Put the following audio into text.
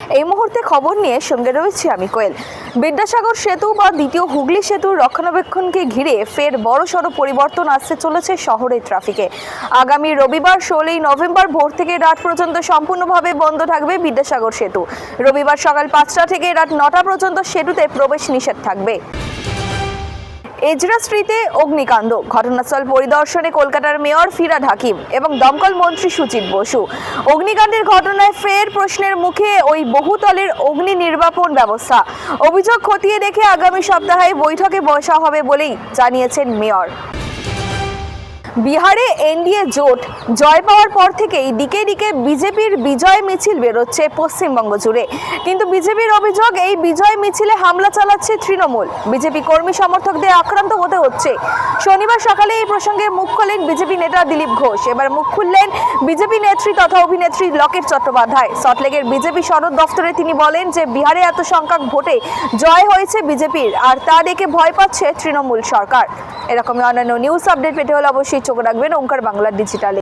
এই মুহূর্তে খবর নিয়ে সঙ্গে রয়েছে আমি কোয়েল। বিদ্যাসাগর সেতু বা দ্বিতীয় হুগলি সেতুর রক্ষণাবেক্ষণকে ঘিরে ফের বড়সড় পরিবর্তন আসতে চলেছে শহরের ট্রাফিকে। আগামী রবিবার 16 নভেম্বর ভোর থেকে রাত পর্যন্ত সম্পূর্ণভাবে বন্ধ থাকবে বিদ্যাসাগর সেতু। রবিবার সকাল 5টা থেকে রাত 9টা পর্যন্ত সেতুতে প্রবেশ নিষেধ থাকবে। এজরা স্ট্রিটে অগ্নিকাণ্ড, ঘটনাস্থল পরিদর্শনে কলকাতার মেয়র ফিরহাদ হাকিম এবং দমকল মন্ত্রী সুজিত বসু। অগ্নিকাণ্ডের ঘটনায় ফের প্রশ্নের মুখে ওই বহুতলের অগ্নি নির্বাপন ব্যবস্থা। অভিযোগ খতিয়ে দেখে আগামী সপ্তাহে বৈঠকে বসা হবে বলেই জানিয়েছেন মেয়র। বিহারে এনডিএ জোট জয় পাওয়ার পর থেকেই দিকে দিকে বিজেপির বিজয় মিছিল বেরোচ্ছে পশ্চিমবঙ্গ জুড়ে। কিন্তু বিজেপির অভিযোগ, এই বিজয় মিছিলে হামলা চালাচ্ছে তৃণমূল। বিজেপি কর্মী সমর্থকদের আক্রান্ত হতে হচ্ছে। শনিবার সকালে এই প্রসঙ্গে মুখ খোলেন বিজেপি নেতা দিলীপ ঘোষ। এবার মুখ খুললেন বিজেপি নেত্রী তথা অভিনেত্রী লকেট চট্টোপাধ্যায়। সল্টলেকের বিজেপি সদর দফতরে তিনি বলেন যে বিহারে এত সংখ্যক ভোটে জয় হয়েছে বিজেপির, আর তা দেখে ভয় পাচ্ছে তৃণমূল সরকার। এরকমই অন্যান্য নিউজ আপডেট পেতে হলে অবশ্যই চোখ রাখবেন ওঙ্কার বাংলা ডিজিটালে।